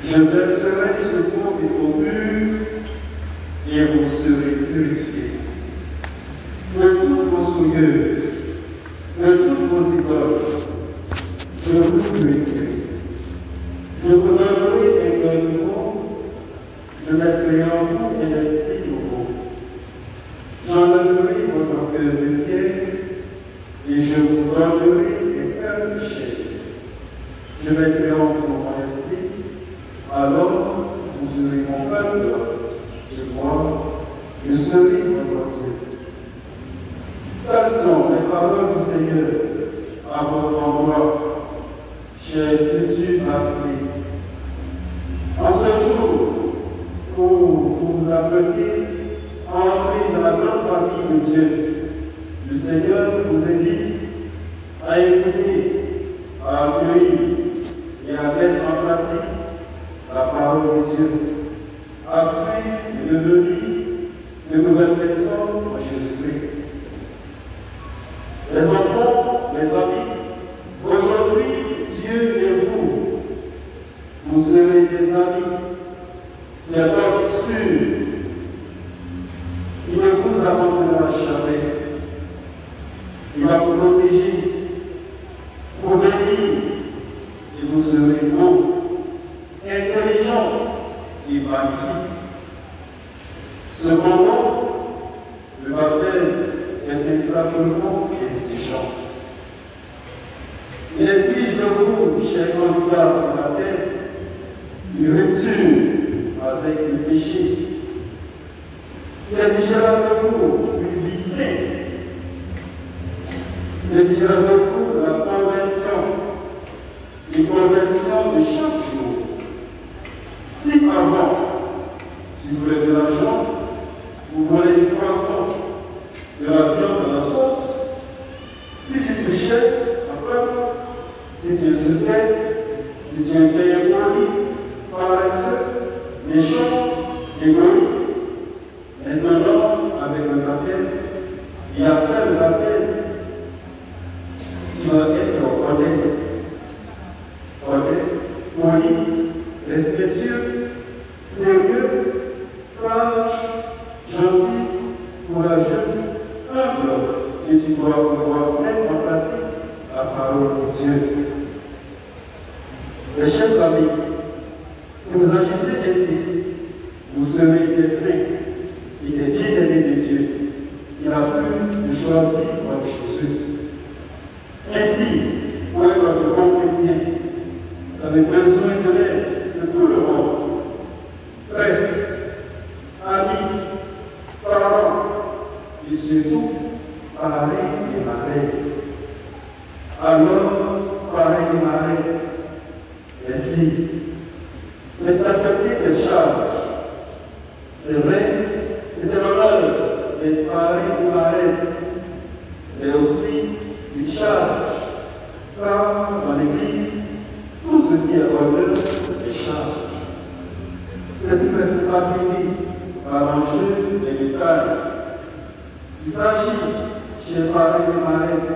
Je verserai sur vous des eaux pures et vous serez purifiés. De toutes vos souillures, de toutes vos idoles, je vous purifierai. Je vous donnerai un cœur nouveau, je mettrai en vous un esprit nouveau. J'enlèverai votre cœur de pierre et je vous donnerai un cœur de chair. Je mettrai en vous mon esprit, alors vous serez mon peuple et moi, je serai votre Dieu. Telles sont les paroles du Seigneur à votre endroit, chers futurs passés. En ce jour où vous vous appelez à entrer dans la grande famille de Dieu, le Seigneur vous invite à écouter, à accueillir et à mettre en pratique la parole de Dieu, afin de devenir de nouvelles personnes en Jésus-Christ. Les enfants, mes amis, aujourd'hui, Dieu et vous serez des amis, des hommes sûrs. Il ne vous abandonnera jamais. Il va vous protéger, vous bénir, et vous serez beau, intelligent et magnifique. Cependant, le baptême est un sacrement exigeant. Il exige de vous, chers candidats au baptême, une rupture avec le péché. Il exigera de vous une vie sainte. Il exigera de vous la conversion, une conversion de chaque jour. Si avant, tu voulais de l'argent, vous voulez du poisson, de la viande, de la sauce, si tu trichais en place, si tu insultais, si tu étais impoli, paresseux, méchant, égoïste, maintenant, avec le baptême, et après le baptême, tu vas être honnête, poli, respectueux, sérieux, sage, gentil, courageux, humble, et tu dois pouvoir mettre en pratique la parole de Dieu. Mes chers amis, si vous agissez ainsi, vous serez des saints et des bien-aimés de Dieu, qu'il a pu choisir pour Jésus. Ainsi, pour être un bon chrétien, vous avez besoin de l'aide de tout le monde. Frères, amis, parents, et surtout, parrains et marraines. Alors, parrains et marraines, merci. Laissez accepter ces charges. C'est vrai, c'est un honneur d'être parrain et marraine, mais aussi une charge. Car dans l'Église, tout ce qui est honneur est charge. C'est une responsabilité par l'enjeu des détails. Il s'agit, chez parrain et marraine,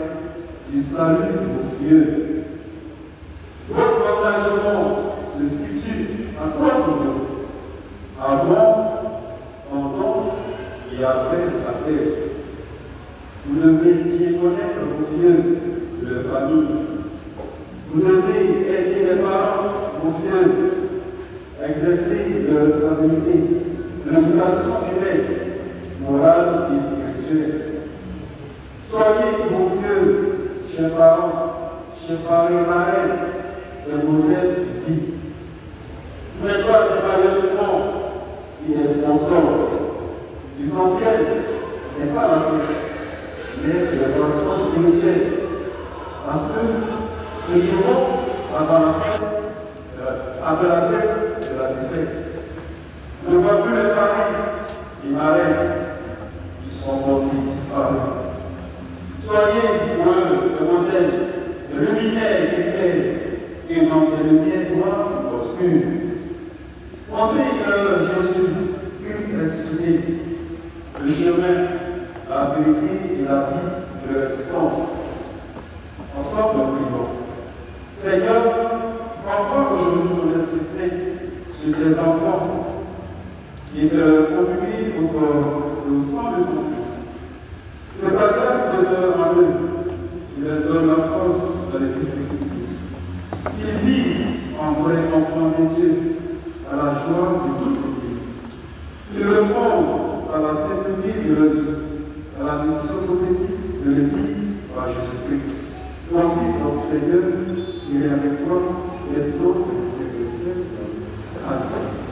du salut aux vieux. Votre engagement se situe à trois niveaux. Avant, pendant et après la terre. Vous devez bien connaître vos vieux de leur famille. Vous devez aider les parents, vos vieux, exercer leur responsabilité, l'éducation humaine, morale et spirituelle. Soyez vos vieux, chers parents, chers parents et marraines, le modèle de vie. Vous n'êtes pas des bailleurs de fonds et des sponsors. L'essentiel n'est pas la tête, mais la croissance spirituelle. Parce que, plus souvent, avant la presse, après la presse, c'est la défaite. On ne voit plus les parrains et marraines qui sont morts disparus. Soyez pour eux le modèle de luminaire éclairé et non de lumière noire ou obscure. Montrez que Jésus, Christ ressuscité, le chemin, la vérité et la vie de l'existence. Ensemble, nous prions. Seigneur, envoie aujourd'hui ton Esprit Saint tes enfants qui te conduisent au corps et au sang de ton Fils. Que ta grâce demeure en eux et leur donne la force de les difficultés. Qu'ils vivent en vrai enfants de Dieu à la joie de toute l'Église. Qu'ils répondent à la sainteté de leur vie, à la mission prophétique de l'Église par Jésus-Christ. Ton Fils, notre Seigneur, il est avec toi et d'autres, c'est le Seigneur. Amen.